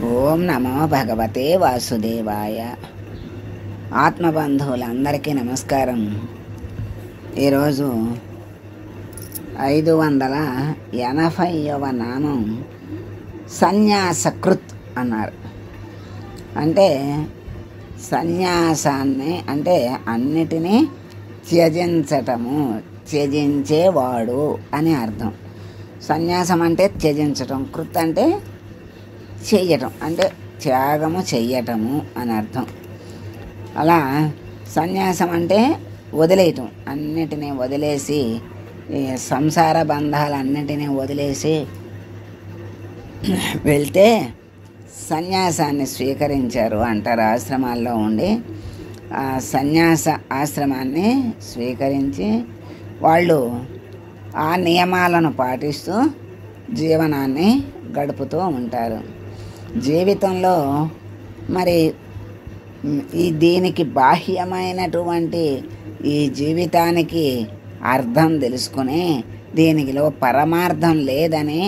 ఓం నమో భగవతే వాసుదేవాయ. ఆత్మబంధువులందరికీ నమస్కారం. ఈరోజు 580వ నామం సన్యాసకృత్ అన్నారు. అంటే సన్యాసాన్ని అంటే అన్నిటినీ త్యజించటము, త్యజించేవాడు అని అర్థం. సన్యాసం అంటే త్యజించటం, కృత్ అంటే చెయ్యటం, అంటే త్యాగము చెయ్యటము అని అర్థం. అలా సన్యాసం అంటే వదిలేయటం, అన్నిటినీ వదిలేసి సంసార బంధాలన్నిటినీ వదిలేసి వెళ్తే సన్యాసాన్ని స్వీకరించారు అంటారు. ఆశ్రమాల్లో ఉండి ఆ సన్యాస ఆశ్రమాన్ని స్వీకరించి వాళ్ళు ఆ నియమాలను పాటిస్తూ జీవనాన్ని గడుపుతూ ఉంటారు. జీవితంలో మరి దీనికి బాహ్యమైనటువంటి ఈ జీవితానికి అర్థం తెలుసుకుని దీనిలో పరమార్థం లేదని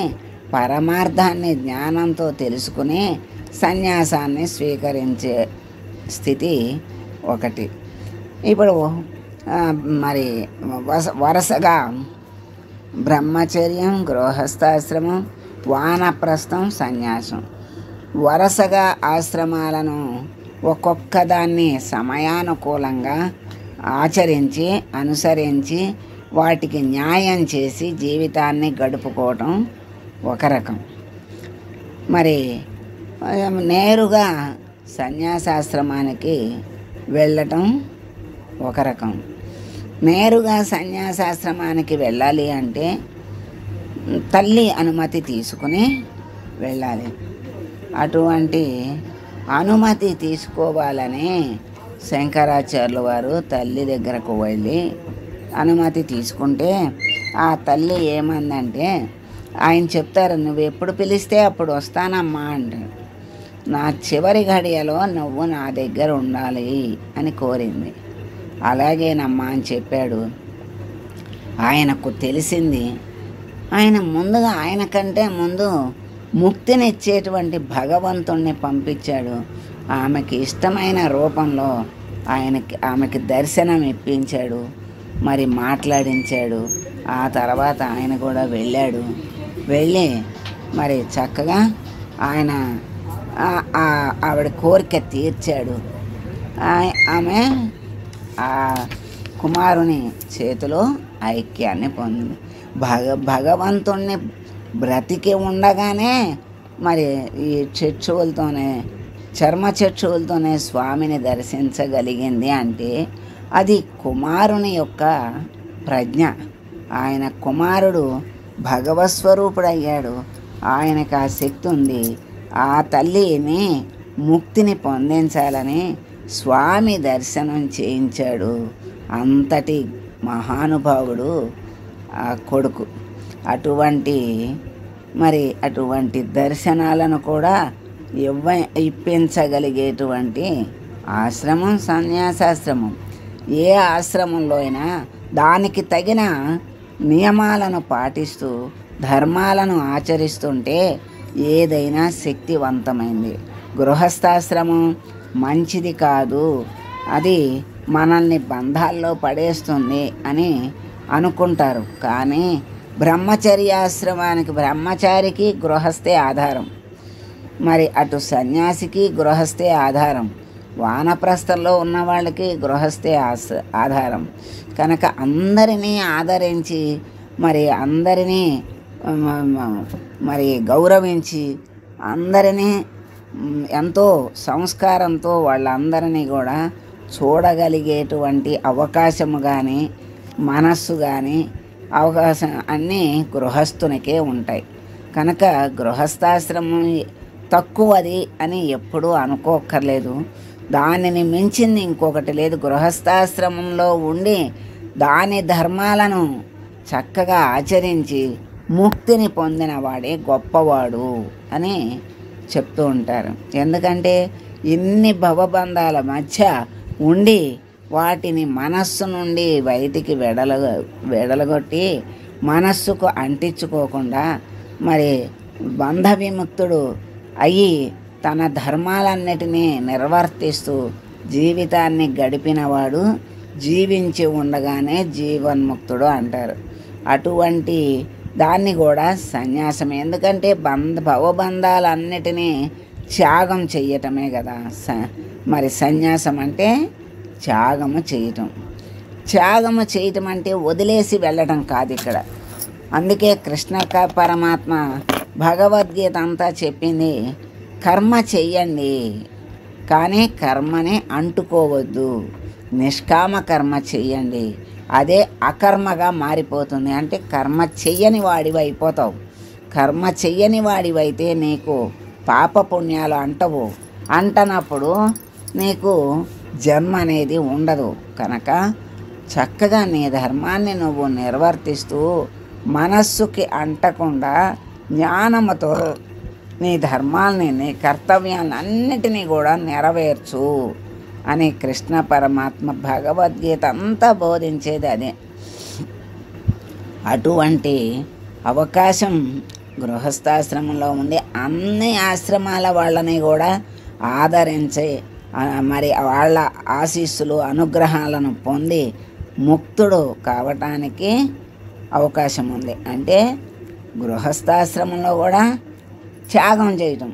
పరమార్థాన్ని జ్ఞానంతో తెలుసుకుని సన్యాసాన్ని స్వీకరించే స్థితి ఒకటి. ఇప్పుడు మరి వరుసగా బ్రహ్మచర్యం, గృహస్థాశ్రమం, వానప్రస్థం, సన్యాసం వరుసగా ఆశ్రమాలను ఒక్కొక్క దాన్ని సమయానుకూలంగా ఆచరించి అనుసరించి వాటికి న్యాయం చేసి జీవితాన్ని గడుపుకోవటం ఒక రకం. మరి నేరుగా సన్యాసాశ్రమానికి వెళ్ళటం ఒక రకం. నేరుగా సన్యాసాశ్రమానికి వెళ్ళాలి అంటే తల్లి అనుమతి తీసుకుని వెళ్ళాలి. అటువంటి అనుమతి తీసుకోవాలని శంకరాచార్యుల వారు తల్లి దగ్గరకు వెళ్ళి అనుమతి తీసుకుంటే ఆ తల్లి ఏమందంటే, ఆయన చెప్తారు, నువ్వు ఎప్పుడు పిలిస్తే అప్పుడు వస్తానమ్మా అంటాడు. నా చివరి ఘడియలో నువ్వు నా దగ్గర ఉండాలి అని కోరింది. అలాగేనమ్మా అని చెప్పాడు. ఆయనకు తెలిసింది. ఆయన ముందుగా ఆయన కంటే ముందు ముక్తినిచ్చేటువంటి భగవంతుణ్ణి పంపించాడు. ఆమెకి ఇష్టమైన రూపంలో ఆమెకి దర్శనం ఇప్పించాడు, మరి మాట్లాడించాడు. ఆ తర్వాత ఆయన కూడా వెళ్ళాడు. వెళ్ళి మరి చక్కగా ఆయన ఆవిడ కోరిక తీర్చాడు. ఆమె ఆ కుమారుని చేతిలో ఐక్యాన్ని పొందింది. భగవంతుణ్ణి బ్రతికి ఉండగానే మరి ఈ చర్మ చక్షువులతోనే స్వామిని దర్శించగలిగింది అంటే అది కుమారుని యొక్క ప్రజ్ఞ. ఆయన కుమారుడు భగవత్స్వరూపుడయ్యాడు. ఆయనకు ఆ శక్తి ఉంది. ఆ తల్లిని ముక్తిని పొందించాలని స్వామి దర్శనం చేయించాడు. అంతటి మహానుభావుడు ఆ కొడుకు. అటువంటి దర్శనాలను కూడా ఇప్పించగలిగేటువంటి ఆశ్రమం సన్యాసాశ్రమం. ఏ ఆశ్రమంలో అయినా దానికి తగిన నియమాలను పాటిస్తూ ధర్మాలను ఆచరిస్తుంటే ఏదైనా శక్తివంతమైంది. గృహస్థాశ్రమం మంచిది కాదు, అది మనల్ని బంధాల్లో పడేస్తుంది అని అనుకుంటారు. కానీ బ్రహ్మచర్యాశ్రమానికి బ్రహ్మచారికి గృహస్థే ఆధారం, మరి అటు సన్యాసికి గృహస్థే ఆధారం, వానప్రస్థంలో ఉన్న వాళ్ళకి గృహస్థే ఆధారం. కనుక అందరినీ ఆదరించి మరి అందరినీ మరి గౌరవించి అందరినీ ఎంతో సంస్కారంతో వాళ్ళందరినీ కూడా చూడగలిగేటువంటి అవకాశము కానీ మనస్సు కానీ అవకాశం అన్నీ గృహస్థునికే ఉంటాయి. కనుక గృహస్థాశ్రమం తక్కువది అని ఎప్పుడూ అనుకోక్కర్లేదు. దానిని మించింది ఇంకొకటి లేదు. గృహస్థాశ్రమంలో ఉండి దాని ధర్మాలను చక్కగా ఆచరించి ముక్తిని పొందిన వాడే గొప్పవాడు అని చెప్తూ ఉంటారు. ఎందుకంటే ఇన్ని భవబంధాల మధ్య ఉండి వాటిని మనస్సు నుండి బయటికి వెడలగొట్టి మనస్సుకు అంటించుకోకుండా మరి బంధ విముక్తుడు అయ్యి తన ధర్మాలన్నిటినీ నిర్వర్తిస్తూ జీవితాన్ని గడిపినవాడు జీవించి ఉండగానే జీవన్ముక్తుడు అంటారు. అటువంటి దాన్ని కూడా సన్యాసం. ఎందుకంటే భవబంధాలన్నిటినీ త్యాగం చెయ్యటమే కదా మరి సన్యాసం అంటే త్యాగము చేయటం. త్యాగము చేయటం అంటే వదిలేసి వెళ్ళటం కాదు ఇక్కడ. అందుకే కృష్ణ పరమాత్మ భగవద్గీత అంతా చెప్పింది, కర్మ చెయ్యండి కానీ కర్మని అంటుకోవద్దు, నిష్కామ కర్మ చెయ్యండి, అదే అకర్మగా మారిపోతుంది. అంటే కర్మ చెయ్యని వాడివి అయిపోతావు. కర్మ చెయ్యని వాడివైతే నీకు పాపపుణ్యాలు అంటవు. అంటనప్పుడు నీకు జన్మ అనేది ఉండదు. కనుక చక్కగా నీ ధర్మాన్ని నువ్వు నిర్వర్తిస్తూ మనస్సుకి అంటకుండా జ్ఞానముతో నీ ధర్మాల్ని, నీ కర్తవ్యాలను అన్నిటినీ కూడా నెరవేర్చు అని కృష్ణ పరమాత్మ భగవద్గీత అంతా బోధించేది అదే. అటువంటి అవకాశం గృహస్థాశ్రమంలో ఉండి అన్ని ఆశ్రమాల వాళ్ళని కూడా ఆదరించి మరి వాళ్ళ ఆశీస్సులు అనుగ్రహాలను పొంది ముక్తుడు కావటానికి అవకాశం ఉంది. అంటే గృహస్థాశ్రమంలో కూడా త్యాగం చేయటం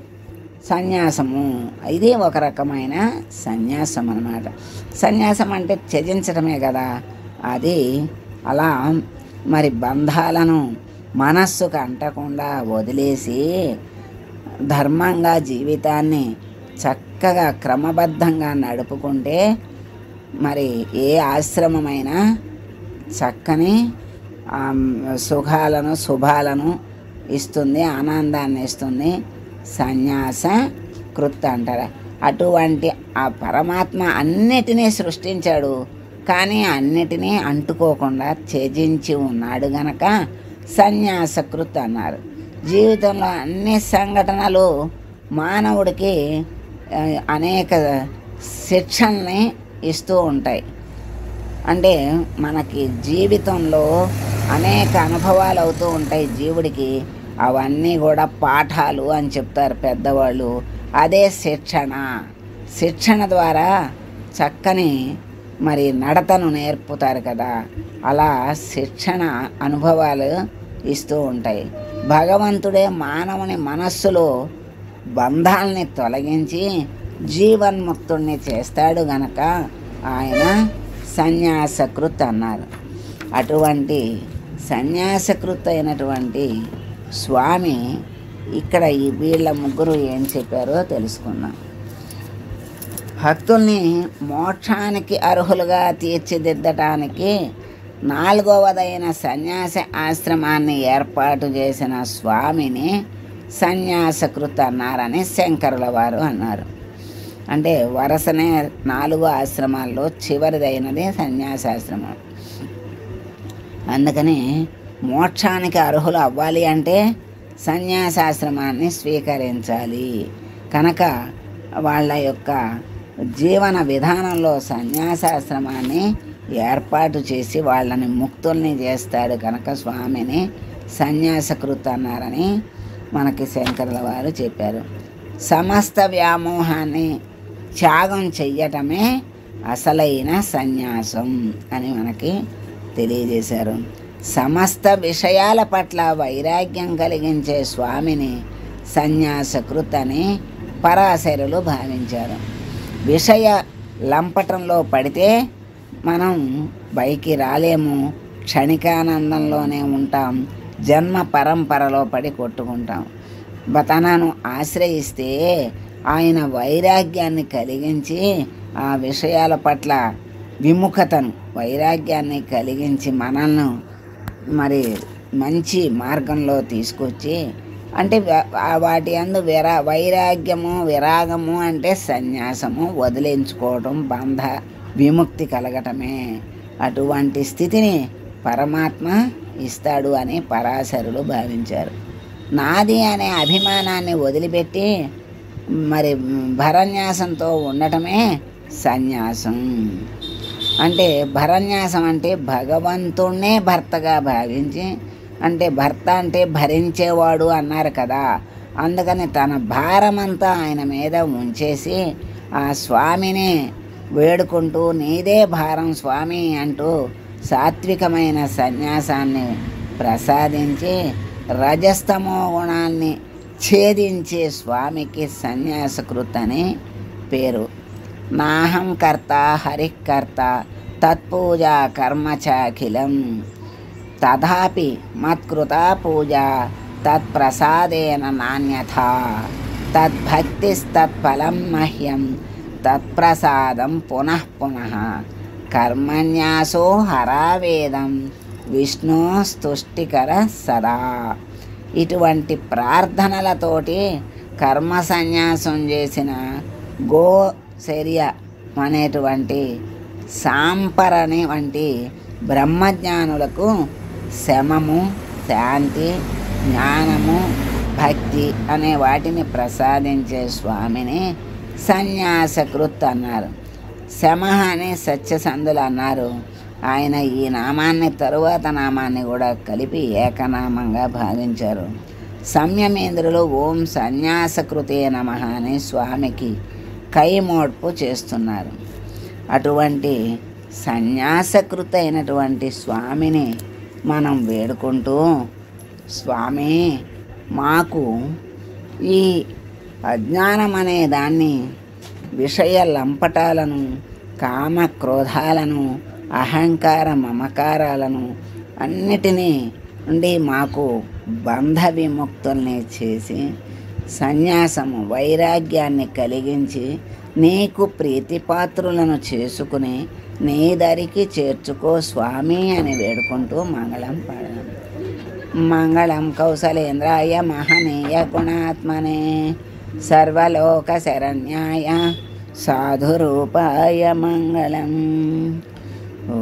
సన్యాసము, ఇది ఒక రకమైన సన్యాసం అన్నమాట. సన్యాసం అంటే త్యజించడమే కదా. అది అలా మరి బంధాలను మనస్సుకు అంటకుండా వదిలేసి ధర్మంగా జీవితాన్ని చక్కగా క్రమబద్ధంగా నడుపుకుంటే మరి ఏ ఆశ్రమమైనా చక్కని సుఖాలను శుభాలను ఇస్తుంది, ఆనందాన్ని ఇస్తుంది. సన్యాస కృత్ అంటారు. అటువంటి ఆ పరమాత్మ అన్నిటినీ సృష్టించాడు కానీ అన్నిటినీ అంటుకోకుండా త్యజించి ఉన్నాడు గనక సన్యాసకృత్ అన్నారు. జీవితంలో అన్ని సంఘటనలు మానవుడికి అనేక శిక్షల్ని ఇస్తూ ఉంటాయి. అంటే మనకి జీవితంలో అనేక అనుభవాలు అవుతూ ఉంటాయి జీవుడికి. అవన్నీ కూడా పాఠాలు అని చెప్తారు పెద్దవాళ్ళు. అదే శిక్షణ. శిక్షణ ద్వారా చక్కని మరి నడతను నేర్పుతారు కదా. అలా శిక్షణ అనుభవాలు ఇస్తూ ఉంటాయి. భగవంతుడే మానవుని మనస్సులో బంధాలని తొలగించి జీవన్ముక్తుడిని చేస్తాడు గనక ఆయన సన్యాసకృత్ అన్నారు. అటువంటి సన్యాసకృత్ అయినటువంటి స్వామి ఇక్కడ ఈ వీళ్ళ ముగ్గురు ఏం చెప్పారో తెలుసుకుందాం. భక్తుల్ని మోక్షానికి అర్హులుగా తీర్చిదిద్దటానికి 4వదైన సన్యాస ఆశ్రమాన్ని ఏర్పాటు చేసిన స్వామిని సన్యాసకృత్ అన్నారని శంకరుల వారు అన్నారు. అంటే వరుసనే 4 ఆశ్రమాల్లో చివరిదైనది సన్యాసాశ్రమం. అందుకని మోక్షానికి అర్హులు అవ్వాలి అంటే సన్యాసాశ్రమాన్ని స్వీకరించాలి. కనుక వాళ్ళ యొక్క జీవన విధానంలో సన్యాసాశ్రమాన్ని ఏర్పాటు చేసి వాళ్ళని ముక్తుల్ని చేస్తాడు కనుక స్వామిని సన్యాసకృత్ అన్నారని మనకి శంకరుల వారు చెప్పారు. సమస్త వ్యామోహాన్ని త్యాగం చెయ్యటమే అసలైన సన్యాసం అని మనకి తెలియజేశారు. సమస్త విషయాల పట్ల వైరాగ్యం కలిగించే స్వామిని సన్యాసకృత్ అని పరాశరులు భావించారు. విషయ లంపటంలో పడితే మనం పైకి రాలేము, క్షణికానందంలోనే ఉంటాం, జన్మ పరంపరలో పడి కొట్టుకుంటాం. తనను ఆశ్రయిస్తే ఆయన వైరాగ్యాన్ని కలిగించి ఆ విషయాల పట్ల విముఖతను, వైరాగ్యాన్ని కలిగించి మనల్ని మరి మంచి మార్గంలో తీసుకొచ్చి, అంటే వాటి యందు వైరాగ్యము విరాగము అంటే సన్యాసము, వదిలించుకోవడం, బంధ విముక్తి కలగటమే. అటువంటి స్థితిని పరమాత్మ ఇస్తాడు అని పరాశరులు భావించారు. నాది అనే అభిమానాన్ని వదిలిపెట్టి మరి భరన్యాసంతో ఉండటమే సన్యాసం. అంటే భరన్యాసం అంటే భగవంతుణ్ణే భర్తగా భావించి, అంటే భర్త అంటే భరించేవాడు అన్నారు కదా. అందుకని తన భారమంతా ఆయన మీద ఉంచేసి ఆ స్వామిని వేడుకుంటూ నీదే భారం స్వామి అంటూ సాత్వికమైన సన్యాసాన్ని ప్రసాదించి రజస్తమో గుణాన్ని ఛేదించే స్వామికి సన్యాసకృత్ అని పేరు. నాహం కర్త హరికర్త తత్పూజా కర్మ చాఖిలం తథాపి మత్కృత పూజ తత్ప్రసాదేన నాణ్యథా తద్భక్తిస్తత్ఫలం మహ్యం తత్ప్రసాదం పునః పునః కర్మన్యాసో హరావేదం విష్ణోస్తుష్టికర సదా. ఇటువంటి ప్రార్థనలతోటి కర్మ సన్యాసం చేసిన గోచర్య అనేటువంటి సాంపరణి వంటి బ్రహ్మజ్ఞానులకు శమము, శాంతి, జ్ఞానము, భక్తి అనే వాటిని ప్రసాదించే స్వామిని సన్యాసకృత్ అన్నారు. శమ అని సత్యసంధులు అన్నారు. ఆయన ఈ నామాన్ని తరువాత నామాన్ని కూడా కలిపి ఏకనామంగా భావించారు. సంయమేంద్రులు ఓం సన్యాసకృతే నమః అని స్వామికి కైమోడ్పు చేస్తున్నారు. అటువంటి సన్యాసకృత అయినటువంటి స్వామిని మనం వేడుకుంటూ, స్వామి మాకు ఈ అజ్ఞానం అనే దాన్ని, విషయ లంపటాలను, కామ క్రోధాలను, అహంకార మమకారాలను అన్నిటినీ నుండి మాకు బంధ విముక్తుల్ని చేసి సన్యాసము వైరాగ్యాన్ని కలిగించి నీకు ప్రీతిపాత్రులను చేసుకుని నీ దరికి చేర్చుకో స్వామి అని వేడుకుంటూ మంగళం పాడాం. మంగళం కౌసలేంద్రాయ మహనీయ గుణాత్మనే సర్వలోక శరణ్యాయ సాధురూపాయ మంగళం. ఓ